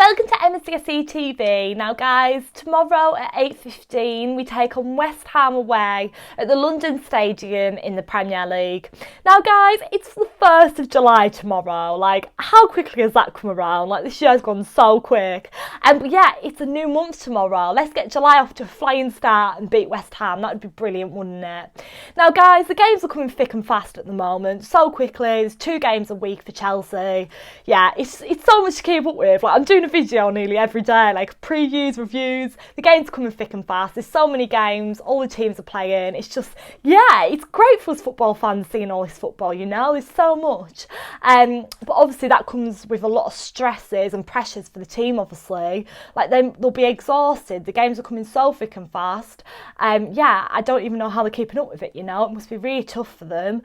Welcome to MCSE TV. Now guys, tomorrow at 8:15 we take on West Ham away at the London Stadium in the Premier League. Now guys, it's the 1st of July tomorrow. Like, how quickly has that come around? Like, this year's gone so quick. But yeah, it's a new month tomorrow. Let's get July off to a flying start and beat West Ham. That would be brilliant, wouldn't it? Now guys, the games are coming thick and fast at the moment, so quickly. There's 2 games a week for Chelsea. Yeah, it's so much to keep up with. Like, I'm doing a video nearly every day, like previews, reviews. The games are coming thick and fast. There's so many games, all the teams are playing. It's just, yeah, it's great for us football fans seeing all this football, you know, there's so much. But obviously that comes with a lot of stresses and pressures for the team, obviously. Like, they'll be exhausted. The games are coming so thick and fast. Yeah, I don't even know how they're keeping up with it, you know. It must be really tough for them.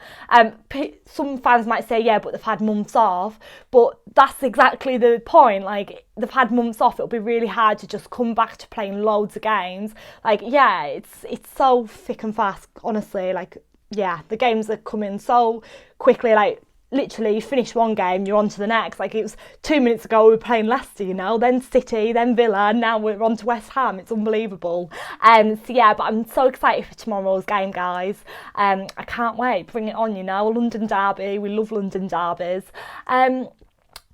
Some fans might say, yeah, but they've had months off. But that's exactly the point. Like, they've had months off. It'll be really hard to just come back to playing loads of games. Like, yeah, it's so thick and fast, honestly. Like, yeah, the games are coming so quickly. Like, literally, you finish one game, you're on to the next. Like, it was 2 minutes ago we were playing Leicester, you know, then City, then Villa, and now we're on to West Ham. It's unbelievable. So yeah, but I'm so excited for tomorrow's game, guys. I can't wait. Bring it on, you know. London derby. We love London derbies.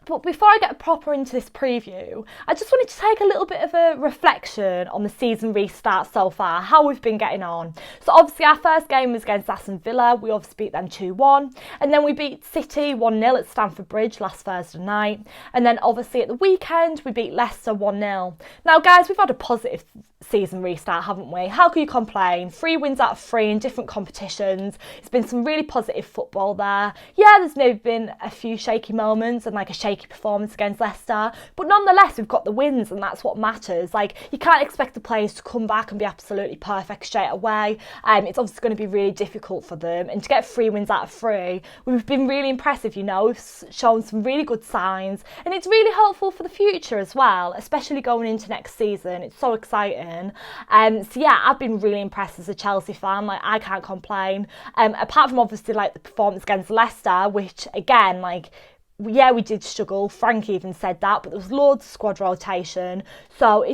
But before I get proper into this preview, I just wanted to take a little bit of a reflection on the season restart so far, how we've been getting on. So obviously our first game was against Aston Villa. We obviously beat them 2-1. And then we beat City 1-0 at Stamford Bridge last Thursday night. And then obviously at the weekend, we beat Leicester 1-0. Now guys, we've had a positive season restart, haven't we? How can you complain? 3 wins out of 3 in different competitions. It's been some really positive football there. Yeah, there's maybe been a few shaky moments and like a shaky performance against Leicester, but nonetheless we've got the wins, and that's what matters. Like, you can't expect the players to come back and be absolutely perfect straight away. It's obviously going to be really difficult for them, and to get 3 wins out of 3, we've been really impressive, you know. We've shown some really good signs, and it's really helpful for the future as well, especially going into next season. It's so exciting. So yeah, I've been really impressed as a Chelsea fan. Like, I can't complain. Apart from obviously like the performance against Leicester, which again, like, yeah, we did struggle. Frank even said that, but there was loads of squad rotation. So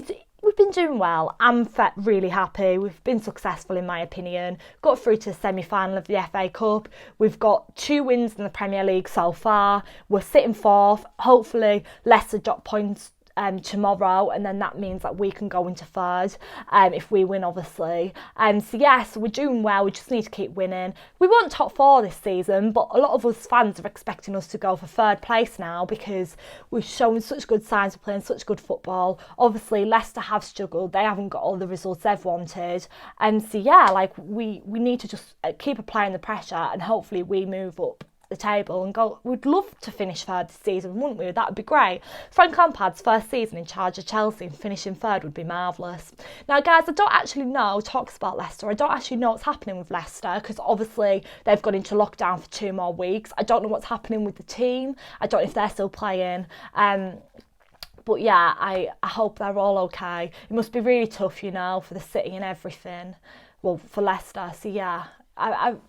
we've been doing well. I'm really happy. We've been successful, in my opinion. Got through to the semi-final of the FA Cup. We've got 2 wins in the Premier League so far. We're sitting 4th. Hopefully Leicester drop points tomorrow, and then that means that we can go into 3rd if we win, obviously. So yeah, so we're doing well. We just need to keep winning. We weren't top 4 this season, but a lot of us fans are expecting us to go for 3rd place now, because we've shown such good signs of playing such good football. Obviously Leicester have struggled. They haven't got all the results they've wanted. So yeah, like, we need to just keep applying the pressure, and hopefully we move up the table and go. We'd love to finish 3rd this season, wouldn't we? That would be great. Frank Lampard's first season in charge of Chelsea, and finishing 3rd would be marvellous. Now guys, I don't actually know, talks about Leicester, I don't actually know what's happening with Leicester, because obviously they've gone into lockdown for 2 more weeks. I don't know what's happening with the team. I don't know if they're still playing. But yeah, I hope they're all okay. It must be really tough, you know, for the city and everything. Well, for Leicester. So yeah,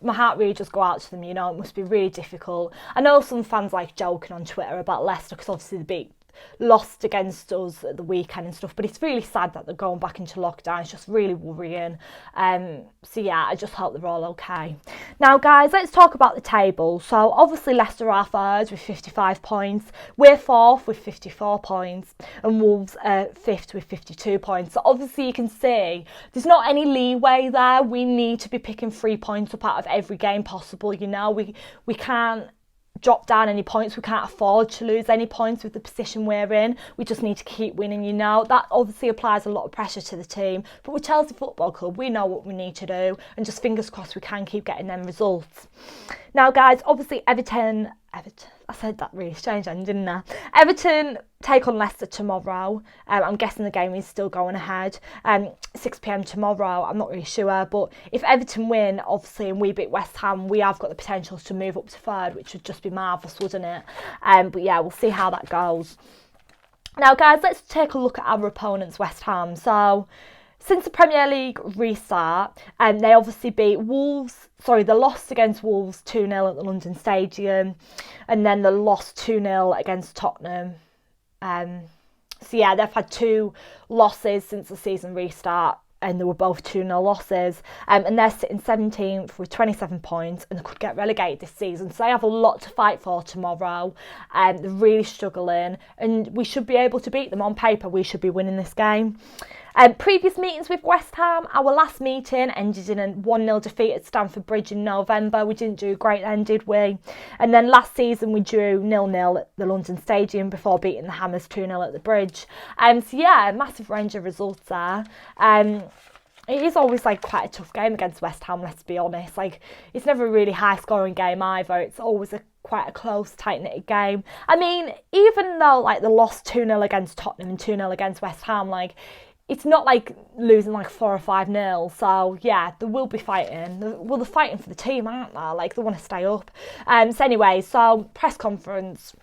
my heart really does go out to them, you know. It must be really difficult. I know some fans like joking on Twitter about Leicester, because obviously they lost against us at the weekend and stuff, but it's really sad that they're going back into lockdown. It's just really worrying. So yeah, I just hope they're all okay. Now guys, let's talk about the table. So obviously Leicester are 3rd with 55 points. We're 4th with 54 points, and Wolves are 5th with 52 points. So obviously you can see there's not any leeway there. We need to be picking 3 points up out of every game possible, you know. We can't drop down any points. We can't afford to lose any points with the position we're in. We just need to keep winning, you know. That obviously applies a lot of pressure to the team, but with Chelsea Football Club, we know what we need to do, and just fingers crossed we can keep getting them results. Now guys, obviously Everton, I said that really strange then, didn't I? Everton take on Leicester tomorrow. I'm guessing the game is still going ahead. 6 p.m. tomorrow, I'm not really sure. But if Everton win, obviously, and we beat West Ham, we have got the potential to move up to 3rd, which would just be marvellous, wouldn't it? But yeah, we'll see how that goes. Now, guys, let's take a look at our opponents, West Ham. So, since the Premier League restart, they obviously beat Wolves. Sorry, they lost against Wolves 2-0 at the London Stadium, and then they lost 2-0 against Tottenham. So yeah, they've had 2 losses since the season restart, and they were both 2-0 losses, and they're sitting 17th with 27 points, and they could get relegated this season, so they have a lot to fight for tomorrow, and they're really struggling, and we should be able to beat them. On paper, we should be winning this game. Previous meetings with West Ham, our last meeting ended in a 1-0 defeat at Stamford Bridge in November. We didn't do great then, did we? And then last season we drew 0-0 at the London Stadium before beating the Hammers 2-0 at the Bridge. So yeah, massive range of results there. It is always like quite a tough game against West Ham, let's be honest. Like, it's never a really high scoring game either. It's always quite a close, tight-knitted game. I mean, even though like they lost 2-0 against Tottenham and 2-0 against West Ham, like, it's not like losing like 4 or 5-0. So yeah, they will be fighting. Well, they're fighting for the team, aren't they? Like, they want to stay up. So anyway, so press conference.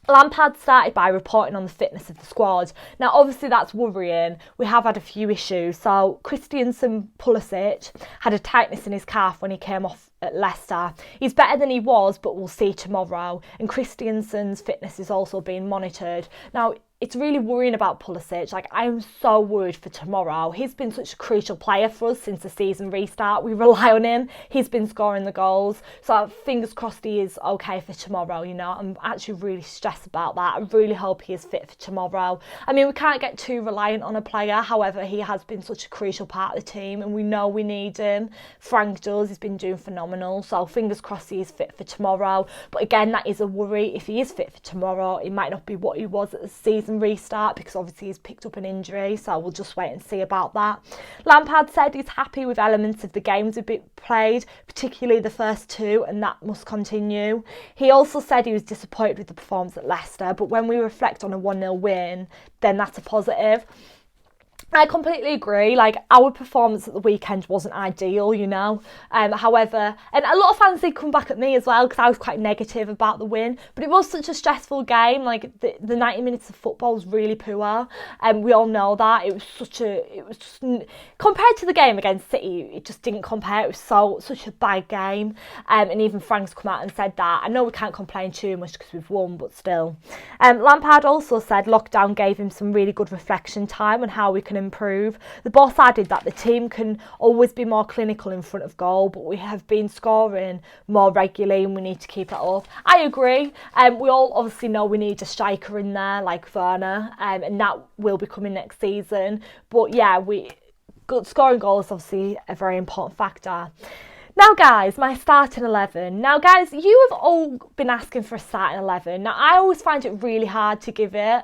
Lampard started by reporting on the fitness of the squad. Now, obviously, that's worrying. We have had a few issues. So, Christiansen Pulisic had a tightness in his calf when he came off at Leicester. He's better than he was, but we'll see tomorrow. And Christiansen's fitness is also being monitored. Now, it's really worrying about Pulisic. Like, I'm so worried for tomorrow. He's been such a crucial player for us since the season restart. We rely on him. He's been scoring the goals. So fingers crossed he is okay for tomorrow, you know. I'm actually really stressed about that. I really hope he is fit for tomorrow. I mean, we can't get too reliant on a player. However, he has been such a crucial part of the team, and we know we need him. Frank does. He's been doing phenomenal. So fingers crossed he is fit for tomorrow. But again, that is a worry. If he is fit for tomorrow, it might not be what he was at the season restart, because obviously he's picked up an injury, so we'll just wait and see about that. Lampard said he's happy with elements of the games we've played, particularly the first 2, and that must continue. He also said he was disappointed with the performance at Leicester, but when we reflect on a 1-0 win, then that's a positive. I completely agree. Like, our performance at the weekend wasn't ideal, you know. However, and a lot of fans did come back at me as well, because I was quite negative about the win. But it was such a stressful game. Like, the 90 minutes of football was really poor, and we all know that. It was just compared to the game against City, it just didn't compare. It was such a bad game. And even Frank's come out and said that. I know we can't complain too much because we've won, but still. Lampard also said lockdown gave him some really good reflection time on how we can improve. The boss added that the team can always be more clinical in front of goal, but we have been scoring more regularly and we need to keep it up. I agree. We all obviously know we need a striker in there like Werner, and that will be coming next season. But yeah, scoring goals is obviously a very important factor. Now, guys, my starting 11. Now, guys, you have all been asking for a starting 11. Now, I always find it really hard to give it,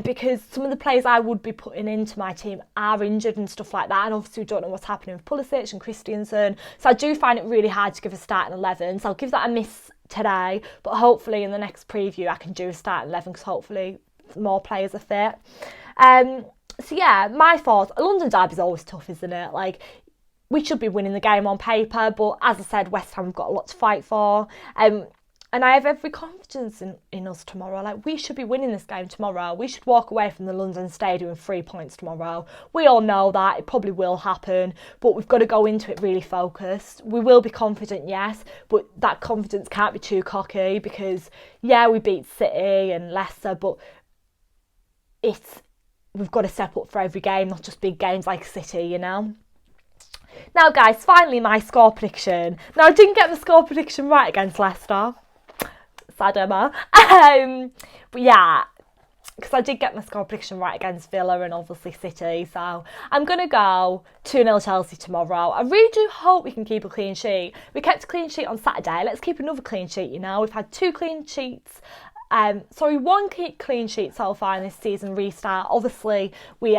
because some of the players I would be putting into my team are injured and stuff like that, and obviously we don't know what's happening with Pulisic and Christiansen, so I do find it really hard to give a starting 11, so I'll give that a miss today, but hopefully in the next preview I can do a starting 11, because hopefully more players are fit. So yeah, my thoughts. A London derby is always tough, isn't it? Like, we should be winning the game on paper, but as I said, West Ham have got a lot to fight for. And I have every confidence in us tomorrow. Like, we should be winning this game tomorrow. We should walk away from the London Stadium with 3 points tomorrow. We all know that. It probably will happen, but we've got to go into it really focused. We will be confident, yes, but that confidence can't be too cocky, because, yeah, we beat City and Leicester, but we've got to step up for every game, not just big games like City, you know. Now, guys, finally my score prediction. Now, I didn't get the score prediction right against Leicester. Sad Emma. But yeah, because I did get my score prediction right against Villa and obviously City. So I'm going to go 2-0 Chelsea tomorrow. I really do hope we can keep a clean sheet. We kept a clean sheet on Saturday. Let's keep another clean sheet, you know. We've had 2 clean sheets. One clean sheet so far in this season restart. Obviously, we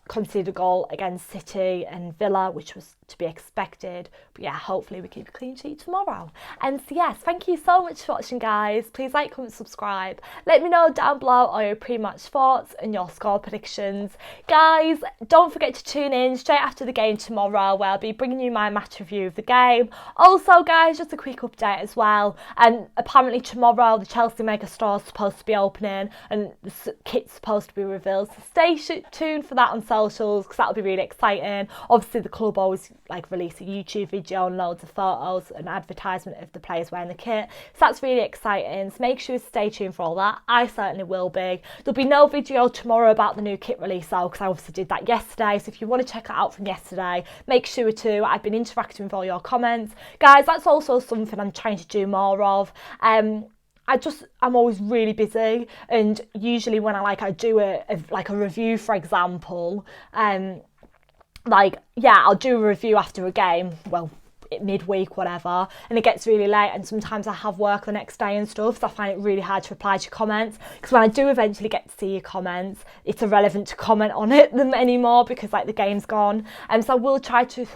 conceded a goal against City and Villa, which was to be expected. But yeah, hopefully we keep a clean sheet tomorrow. And so yes, thank you so much for watching, guys. Please like, comment, subscribe. Let me know down below all your pre-match thoughts and your score predictions. Guys, don't forget to tune in straight after the game tomorrow, where I'll be bringing you my match review of the game. Also, guys, just a quick update as well. And apparently tomorrow, the Chelsea Mega Store store's supposed to be opening and the kit's supposed to be revealed. So stay tuned for that on socials, because that'll be really exciting. Obviously the club always like release a YouTube video and loads of photos and advertisement of the players wearing the kit. So that's really exciting. So make sure to stay tuned for all that. I certainly will be. There'll be no video tomorrow about the new kit release though, because I obviously did that yesterday. So if you want to check it out from yesterday, make sure to. I've been interacting with all your comments. Guys, that's also something I'm trying to do more of. I'm always really busy, and usually when I do a review, for example, I'll do a review after a game, well, midweek, whatever, and it gets really late, and sometimes I have work the next day and stuff, so I find it really hard to reply to your comments, because when I do eventually get to see your comments, it's irrelevant to comment on it them anymore, because like the game's gone. So I will try to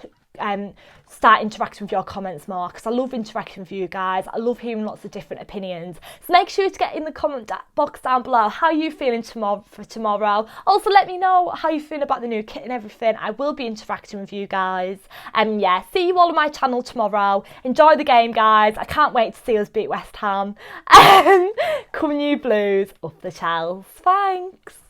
start interacting with your comments more, because I love interacting with you guys. I love hearing lots of different opinions. So make sure to get in the comment box down below how you feeling for tomorrow. Also let me know how you feel about the new kit and everything. I will be interacting with you guys. See you all on my channel tomorrow. Enjoy the game, guys. I can't wait to see us beat West Ham. Come you Blues, up the Chels. Thanks.